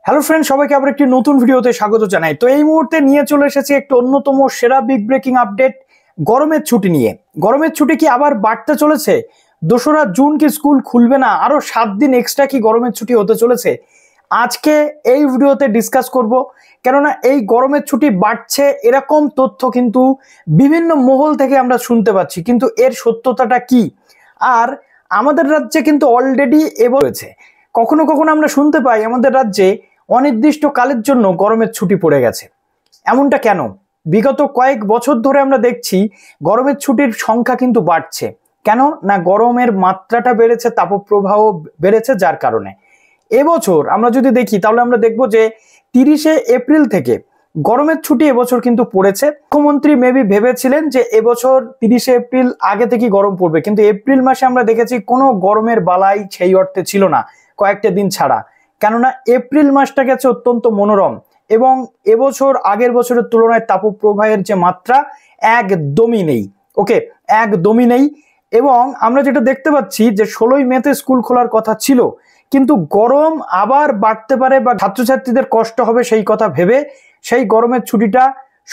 Hello friend, সবাইকে আবার একটি নতুন ভিডিওতে স্বাগত জানাই। তো এই মুহূর্তে নিয়ে চলে এসেছি একটি অন্যতম সেরা বিগ ব্রেকিং আপডেট গরমের ছুটি নিয়ে। গরমের ছুটি কি আবার বাড়তে চলেছে? 2রা জুন কি স্কুল খুলবে না? আরো 7 দিন এক্সট্রা কি গরমের ছুটি হতে চলেছে? আজকে এই ভিডিওতে ডিসকাস করব, কেননা এই গরমের ছুটি বাড়ছে এরকম তথ্য কিন্তু বিভিন্ন মহল থেকে আমরা শুনতে পাচ্ছি, কিন্তু এর সত্যতাটা কি? আর আমাদের রাজ্যে কিন্তু অলরেডি হয়েছে। কখনো কখনো আমরা শুনতে পাই আমাদের রাজ্যে অনির্দিষ্ট কালের জন্য গরমের ছুটি পড়ে গেছে। এমনটা কেন? বিগত কয়েক বছর ধরে আমরা দেখছি গরমের ছুটির সংখ্যা কিন্তু বাড়ছে। কেন না? গরমের মাত্রাটা বেড়েছে, তাপপ্রবাহ বেড়েছে, যার কারণে এবছর আমরা যদি দেখি তাহলে আমরা দেখব যে 30শে এপ্রিল থেকে গরমের ছুটি এবছর কিন্তু পড়েছে। মুখ্যমন্ত্রী মেবি ভেবেছিলেন যে এবছর 30শে এপ্রিল আগে থেকেই গরম পড়বে, কিন্তু এপ্রিল মাসে আমরা দেখেছি কোনো গরমের বালাই সেই অর্থে ছিল না, কয়েকটা দিন ছাড়া। কেননা এপ্রিল মাসটা গেছে অত্যন্ত মনোরম, এবং এবছর আগের বছরের তুলনায় তাপপ্রবাহের যে মাত্রা একদমই নেই। ওকে, একদমই নেই। এবং আমরা যেটা দেখতে পাচ্ছি যে 16ই মেতে স্কুল খোলার কথা ছিল, কিন্তু গরম আবার বাড়তে পারে বা ছাত্রছাত্রীদের কষ্ট হবে সেই কথা ভেবে সেই গরমের ছুটিটা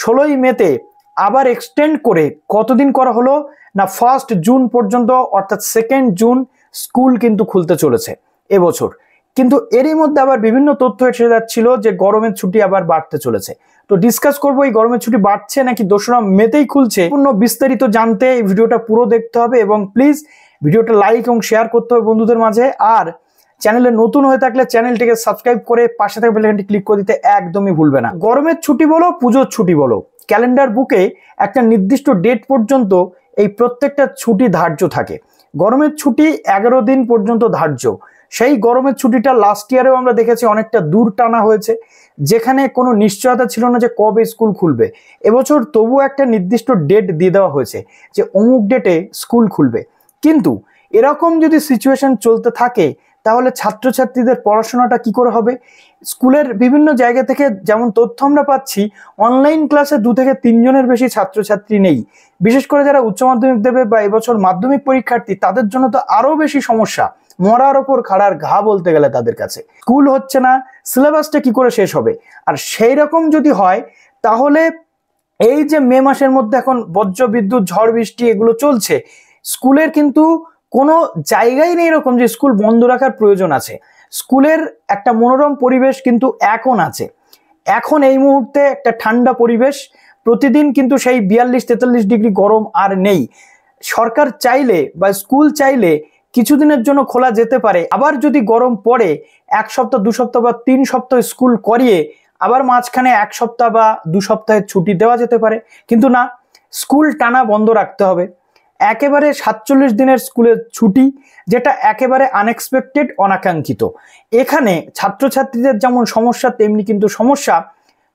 16ই মেতে আবার এক্সটেন্ড করে কতদিন করা হলো না, 1 জুন পর্যন্ত, অর্থাৎ 2 জুন স্কুল কিন্তু খুলতে চলেছে এবছর। কিন্তু এরই মধ্যে আবার বিভিন্ন তথ্য এসে যাচ্ছিল যে গরমের ছুটি আবার বাড়তে চলেছে। তো ডিসকাস করবো এই গরমের ছুটি বাড়ছে নাকি 2রা মেতেই খুলছে। পূর্ণ বিস্তারিত জানতে এই ভিডিওটা পুরো দেখতে হবে, এবং প্লিজ ভিডিওটা লাইক এবং শেয়ার করতে হবে বন্ধুদের মাঝে। আর চ্যানেলে নতুন হয়ে থাকলে চ্যানেলটিকে সাবস্ক্রাইব করে পাশে থাকা বেল আইকনটি ক্লিক করে দিতে একদমই ভুলবে না। গরমের ছুটি বলো, পুজোর ছুটি বলো, ক্যালেন্ডার বুকে একটা নির্দিষ্ট ডেট পর্যন্ত এই প্রত্যেকটা ছুটি ধার্য থাকে। গরমের ছুটি 11 দিন পর্যন্ত ধার্য। সেই গরমের ছুটিটা লাস্ট ইয়ারেও আমরা দেখেছি অনেকটা দূর টানা হয়েছে, যেখানে কোনো নিশ্চয়তা ছিল না যে কবে স্কুল খুলবে। এবছর তবুও একটা নির্দিষ্ট ডেট দিয়ে দেওয়া হয়েছে যে অমুক ডেটে স্কুল খুলবে। কিন্তু এরকম যদি সিচুয়েশন চলতে থাকে তাহলে ছাত্রছাত্রীদের পড়াশোনাটা কি করে হবে? স্কুলের বিভিন্ন জায়গা থেকে যেমন তথ্য আমরা পাচ্ছি, অনলাইন ক্লাসে 2 থেকে 3 জনের বেশি ছাত্রছাত্রী নেই। বিশেষ করে যারা উচ্চ মাধ্যমিক দেবে বা এবছর মাধ্যমিক পরীক্ষার্থী, তাদের জন্য তো আরো বেশি সমস্যা। মরার ওপর খাড়ার ঘা বলতে গেলে তাদের কাছে। স্কুল হচ্ছে না, সিলেবাসটা কি করে শেষ হবে? আর সেই রকম যদি হয় তাহলে এই যে মে মাসের মধ্যে এখন বজ্র বিদ্যুৎ, ঝড় বৃষ্টি এগুলো চলছে, স্কুলের কিন্তু কোনো জায়গায় নেই এরকম যে স্কুল বন্ধ রাখার প্রয়োজন আছে। স্কুলের একটা মনোরম পরিবেশ কিন্তু এখন আছে। এখন এই মুহূর্তে একটা ঠান্ডা পরিবেশ, প্রতিদিন কিন্তু সেই 42-43 ডিগ্রি গরম আর নেই। সরকার চাইলে বা স্কুল চাইলে কিছুদিনের জন্য খোলা যেতে পারে। আবার যদি গরম পড়ে 1 সপ্তাহ, 2 সপ্তাহ বা 3 সপ্তাহ স্কুল করিয়ে আবার মাঝখানে 1 সপ্তাহ বা 2 সপ্তাহের ছুটি দেওয়া যেতে পারে। কিন্তু না, স্কুল টানা বন্ধ রাখতে হবে। একেবারে 47 দিনের স্কুলের ছুটি, যেটা একেবারে আনএক্সপেক্টেড, অনাকাঙ্ক্ষিত। এখানে ছাত্রছাত্রীদের যেমন সমস্যা, তেমনি কিন্তু সমস্যা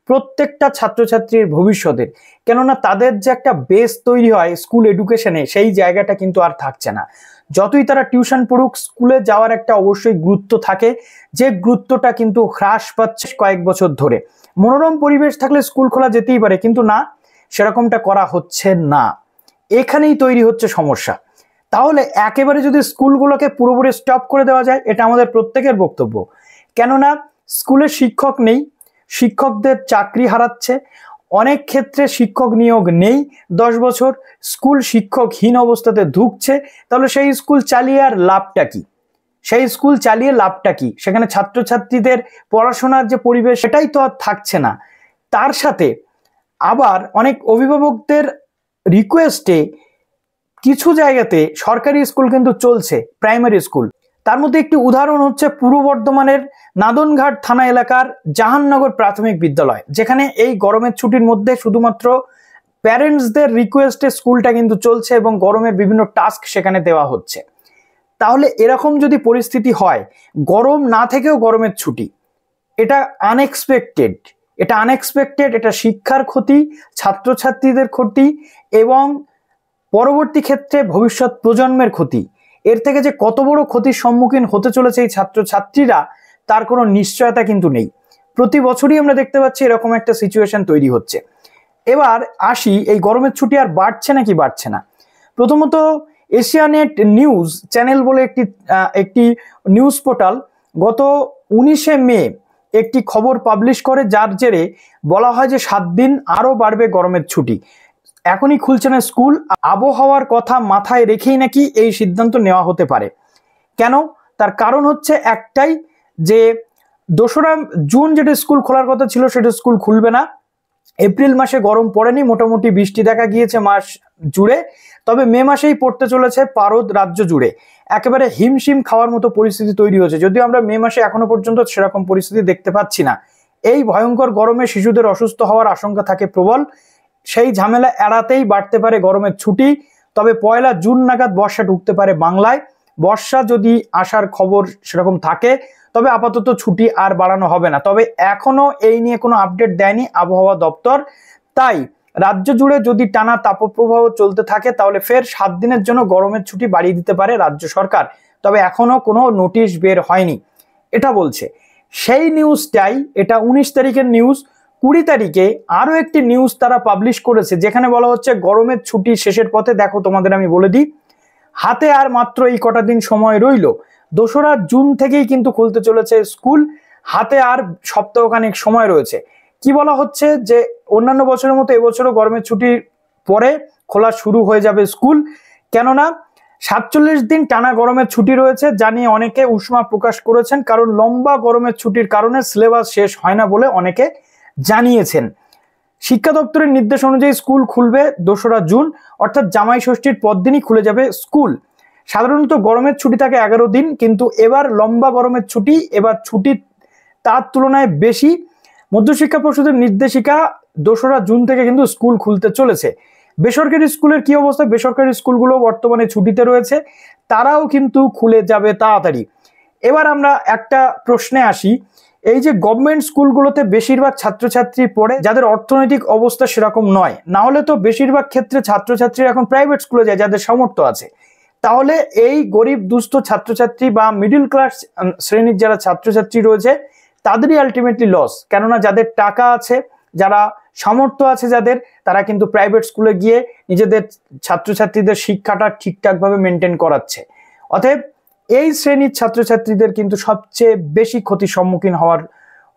প্রত্যেকটা ছাত্রছাত্রীর ভবিষ্যতের। কেননা তাদের যে একটা বেস তৈরি হয় স্কুল এডুকেশনে, সেই জায়গাটা কিন্তু আর থাকছে না। যতই তারা টিউশন পড়ুক, স্কুলে যাওয়ার একটা অবশ্যই গুরুত্ব থাকে, যে গুরুত্বটা কিন্তু হ্রাস পাচ্ছে কয়েক বছর ধরে। মনোরম পরিবেশ থাকলে স্কুল খোলা যেতেই পারে, কিন্তু না, সেরকমটা করা হচ্ছে না। এখানেই তৈরি হচ্ছে সমস্যা। তাহলে একেবারে যদি স্কুলগুলোকে পুরোপুরি স্টপ করে দেওয়া যায়, এটা আমাদের প্রত্যেকের বক্তব্য। কেননা স্কুলে শিক্ষক নেই, শিক্ষকদের চাকরি হারাচ্ছে, অনেক ক্ষেত্রে শিক্ষক নিয়োগ নেই। 10 বছর স্কুল শিক্ষকহীন অবস্থাতে ঢুকছে, তাহলে সেই স্কুল চালিয়ে আর লাভটা কি? সেই স্কুল চালিয়ে লাভটা কি? সেখানে ছাত্রছাত্রীদের পড়াশোনার যে পরিবেশ, সেটাই তো আর থাকছে না। তার সাথে আবার অনেক অভিভাবকদের রিকোয়েস্টে কিছু জায়গাতে সরকারি স্কুল কিন্তু চলছে, প্রাইমারি স্কুল। তার মধ্যে একটি উদাহরণ হচ্ছে পূর্ব বর্ধমানের নাদনঘাট থানা এলাকার জাহাননগর প্রাথমিক বিদ্যালয়, যেখানে এই গরমের ছুটির মধ্যে শুধুমাত্র প্যারেন্টসদের রিকোয়েস্টে স্কুলটা কিন্তু চলছে এবং গরমের বিভিন্ন টাস্ক সেখানে দেওয়া হচ্ছে। তাহলে এরকম যদি পরিস্থিতি হয়, গরম না থেকেও গরমের ছুটি, এটা আনএক্সপেক্টেড। এটা শিক্ষার ক্ষতি, ছাত্রছাত্রীদের ক্ষতি, এবং পরবর্তী ক্ষেত্রে ভবিষ্যৎ প্রজন্মের ক্ষতি। এর থেকে যে কত বড় ক্ষতির সম্মুখীন হতে চলেছে এই ছাত্রছাত্রীরা, তার কোনো নিশ্চয়তা কিন্তু নেই। প্রতি বছরই আমরা দেখতে পাচ্ছি এরকম একটা সিচুয়েশন তৈরি হচ্ছে। এবার আসি, এই গরমের ছুটি আর বাড়ছে নাকি বাড়ছে না। প্রথমত, এশিয়ানেট নিউজ চ্যানেল বলে একটি নিউজ পোর্টাল গত 19শে মে একটি খবর পাবলিশ করে, যার জেরে বলা হয় যে 7 দিন আরো বাড়বে গরমের ছুটি। এখনই খুলছে না স্কুল, আবহাওয়ার কথা মাথায় রেখেই নাকি এই সিদ্ধান্ত নেওয়া হতে পারে। কেন? তার কারণ হচ্ছে একটাই, যে 2রা জুন যেটা স্কুল খোলার কথা ছিল সেটা স্কুল খুলবে না। এপ্রিল মাসে গরম পড়েনি, মোটামুটি বৃষ্টি দেখা গিয়েছে মাস জুড়ে, তবে মে মাসেই পড়তে চলেছে পারদ রাজ্য জুড়ে। একেবারে হিমশিম খাওয়ার মতো পরিস্থিতি তৈরি হয়েছে, যদিও আমরা মে মাসে এখনো পর্যন্ত সেরকম পরিস্থিতি দেখতে পাচ্ছি না। এই ভয়ঙ্কর গরমে শিশুদের অসুস্থ হওয়ার আশঙ্কা থাকে প্রবল। সেই ঝামেলা এড়াতেই বাড়তে পারে গরমের ছুটি। তবে 1 জুন নাগাদ বর্ষা ঢুকতে পারে বাংলায়। বর্ষা যদি আসার খবর সেরকম থাকে তবে আপাতত ছুটি আর বাড়ানো হবে না। তবে এখনো এই নিয়ে কোনো আপডেট দেয়নি আবহাওয়া দপ্তর। তাই রাজ্য জুড়ে যদি টানা তাপপ্রবাহ চলতে থাকে তাহলে ফের 7 দিনের জন্য গরমের ছুটি বাড়িয়ে দিতে পারে রাজ্য সরকার। তবে এখনো কোনো নোটিশ বের হয়নি, এটা বলছে। সেই নিউজটাই, এটা 19 তারিখের নিউজ। 20 তারিখে আরো একটি নিউজ তারা পাবলিশ করেছে, যেখানে বলা হচ্ছে গরমের ছুটি শেষের পথে। দেখো, তোমাদের আমি বলে দিই, হাতে আর মাত্র এই কটা দিন সময় রইল। 2রা জুন থেকেই কিন্তু খুলতে চলেছে স্কুল, হাতে আর সপ্তাহখানেক সময় রয়েছে। কি বলা হচ্ছে যে অন্যান্য বছরের মতো এবছরও গরমের ছুটির পরে খোলা শুরু হয়ে যাবে স্কুল। কেননা 47 দিন টানা গরমের ছুটি রয়েছে, যা নিয়ে অনেকে উষ্মা প্রকাশ করেছেন। কারণ লম্বা গরমের ছুটির কারণে সিলেবাস শেষ হয় না বলে অনেকে জানিয়েছেন। শিক্ষা দপ্তরের নির্দেশ অনুযায়ী স্কুল খুলবে 2রা জুন, অর্থাৎ জামাই ষষ্ঠীর পরদিনই খুলে যাবে স্কুল। সাধারণত গরমের ছুটি থাকে 11 দিন, কিন্তু এবার লম্বা গরমের ছুটি, এবার ছুটি তার তুলনায় বেশি। মধ্যশিক্ষা পর্ষদের নির্দেশিকা 2রা জুন থেকে কিন্তু স্কুল খুলতে চলেছে। বেসরকারি স্কুলের কি অবস্থা? বেসরকারি স্কুলগুলো বর্তমানে ছুটিতে রয়েছে, তারাও কিন্তু খুলে যাবে তাড়াতাড়ি। এবার আমরা একটা প্রশ্নে আসি। এই যে গভর্নমেন্ট স্কুলগুলোতে বেশিরভাগ ছাত্রছাত্রী পড়ে যাদের অর্থনৈতিক অবস্থা সেরকম নয়, না হলে তো বেশিরভাগ ক্ষেত্রে ছাত্রছাত্রীরা এখন প্রাইভেট স্কুলে যায় যাদের সামর্থ্য আছে। তাহলে এই গরিব দুস্থ ছাত্রছাত্রী বা মিডল ক্লাস শ্রেণীর যারা ছাত্রছাত্রী রয়েছে তাদেরই আলটিমেটলি লস। কেননা যাদের টাকা আছে, যারা সামর্থ্য আছে যাদের, তারা কিন্তু প্রাইভেট স্কুলে গিয়ে নিজেদের ছাত্রছাত্রীদের শিক্ষাটা ঠিকঠাকভাবে মেনটেন করাচ্ছে। অতএব এই শ্রেণীর ছাত্রছাত্রীদের কিন্তু সবচেয়ে বেশি ক্ষতির সম্মুখীন হওয়ার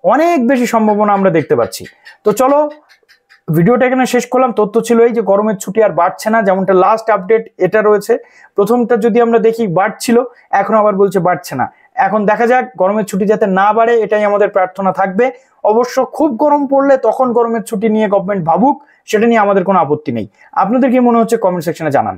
অনেক বেশি সম্ভাবনা আমরা দেখতে পাচ্ছি। তো চলো, ভিডিওটা এখানে শেষ করলাম। তথ্য ছিল এই যে গরমের ছুটি আর বাড়ছে না, যেমনটা লাস্ট আপডেট এটা রয়েছে। প্রথমটা যদি আমরা দেখি বাড়ছিল, এখন আবার বলছে বাড়ছে না। এখন দেখা যাক, গরমের ছুটি যাতে না বাড়ে এটাই আমাদের প্রার্থনা থাকবে। অবশ্য খুব গরম পড়লে তখন গরমের ছুটি নিয়ে গভর্নমেন্ট ভাবুক, সেটা নিয়ে আমাদের কোনো আপত্তি নেই। আপনাদের কি মনে হচ্ছে কমেন্ট সেকশনে জানান।